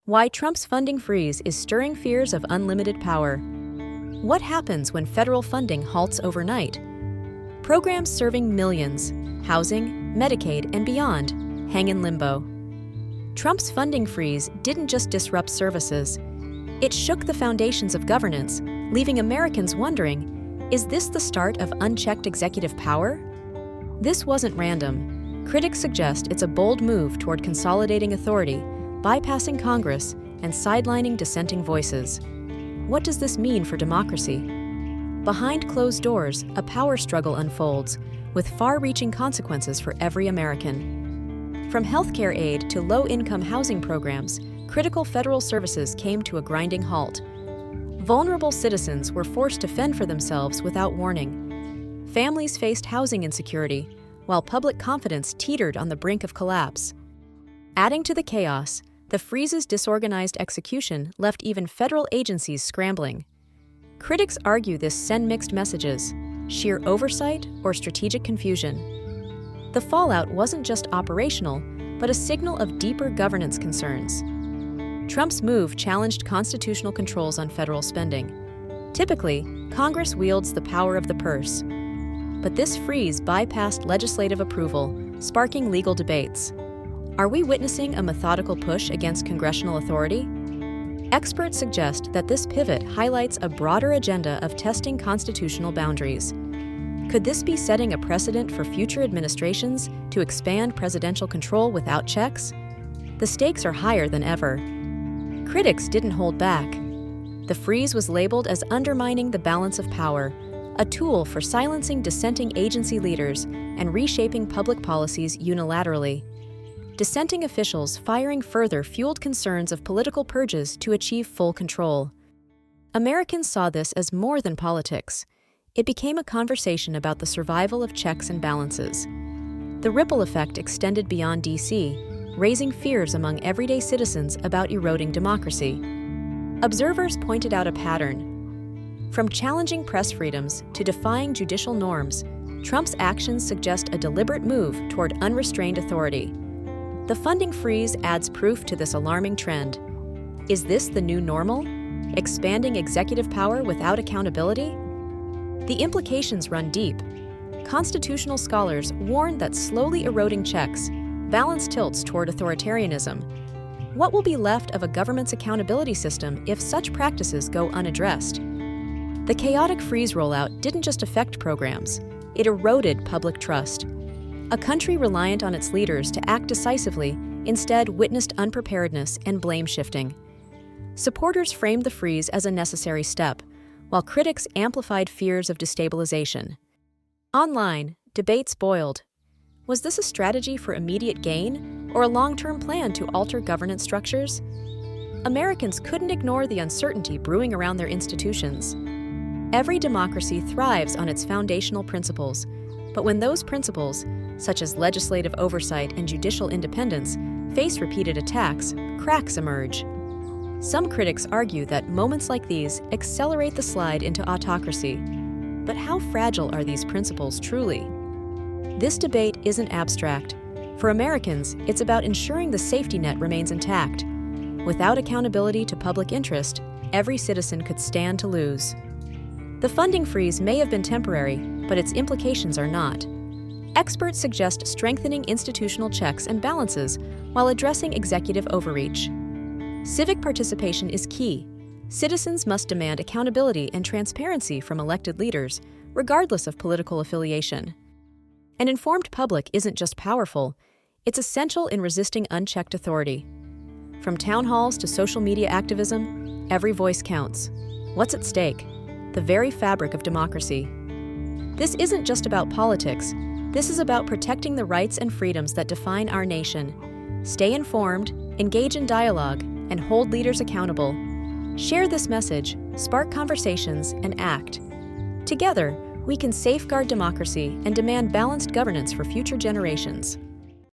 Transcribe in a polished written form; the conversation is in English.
Why Trump's funding freeze is stirring fears of unlimited power. What happens when federal funding halts overnight? Programs serving millions, housing, Medicaid, and beyond, hang in limbo. Trump's funding freeze didn't just disrupt services. It shook the foundations of governance, leaving Americans wondering, is this the start of unchecked executive power? This wasn't random. Critics suggest it's a bold move toward consolidating authority, bypassing Congress, and sidelining dissenting voices. What does this mean for democracy? Behind closed doors, a power struggle unfolds, with far-reaching consequences for every American. From healthcare aid to low-income housing programs, critical federal services came to a grinding halt. Vulnerable citizens were forced to fend for themselves without warning. Families faced housing insecurity, while public confidence teetered on the brink of collapse. Adding to the chaos, the freeze's disorganized execution left even federal agencies scrambling. Critics argue this sent mixed messages: sheer oversight or strategic confusion. The fallout wasn't just operational, but a signal of deeper governance concerns. Trump's move challenged constitutional controls on federal spending. Typically, Congress wields the power of the purse. But this freeze bypassed legislative approval, sparking legal debates. Are we witnessing a methodical push against congressional authority? Experts suggest that this pivot highlights a broader agenda of testing constitutional boundaries. Could this be setting a precedent for future administrations to expand presidential control without checks? The stakes are higher than ever. Critics didn't hold back. The freeze was labeled as undermining the balance of power, a tool for silencing dissenting agency leaders and reshaping public policies unilaterally. Dissenting officials firing further fueled concerns of political purges to achieve full control. Americans saw this as more than politics. It became a conversation about the survival of checks and balances. The ripple effect extended beyond D.C., raising fears among everyday citizens about eroding democracy. Observers pointed out a pattern. From challenging press freedoms to defying judicial norms, Trump's actions suggest a deliberate move toward unrestrained authority. The funding freeze adds proof to this alarming trend. Is this the new normal? Expanding executive power without accountability? The implications run deep. Constitutional scholars warn that slowly eroding checks balance tilts toward authoritarianism. What will be left of a government's accountability system if such practices go unaddressed? The chaotic freeze rollout didn't just affect programs, it eroded public trust. A country reliant on its leaders to act decisively instead witnessed unpreparedness and blame shifting. Supporters framed the freeze as a necessary step, while critics amplified fears of destabilization. Online, debates boiled. Was this a strategy for immediate gain or a long-term plan to alter governance structures? Americans couldn't ignore the uncertainty brewing around their institutions. Every democracy thrives on its foundational principles, but when those principles, such as legislative oversight and judicial independence, face repeated attacks, cracks emerge. Some critics argue that moments like these accelerate the slide into autocracy. But how fragile are these principles truly? This debate isn't abstract. For Americans, it's about ensuring the safety net remains intact. Without accountability to public interest, every citizen could stand to lose. The funding freeze may have been temporary, but its implications are not. Experts suggest strengthening institutional checks and balances while addressing executive overreach. Civic participation is key. Citizens must demand accountability and transparency from elected leaders, regardless of political affiliation. An informed public isn't just powerful, it's essential in resisting unchecked authority. From town halls to social media activism, every voice counts. What's at stake? The very fabric of democracy. This isn't just about politics. This is about protecting the rights and freedoms that define our nation. Stay informed, engage in dialogue, and hold leaders accountable. Share this message, spark conversations, and act. Together, we can safeguard democracy and demand balanced governance for future generations.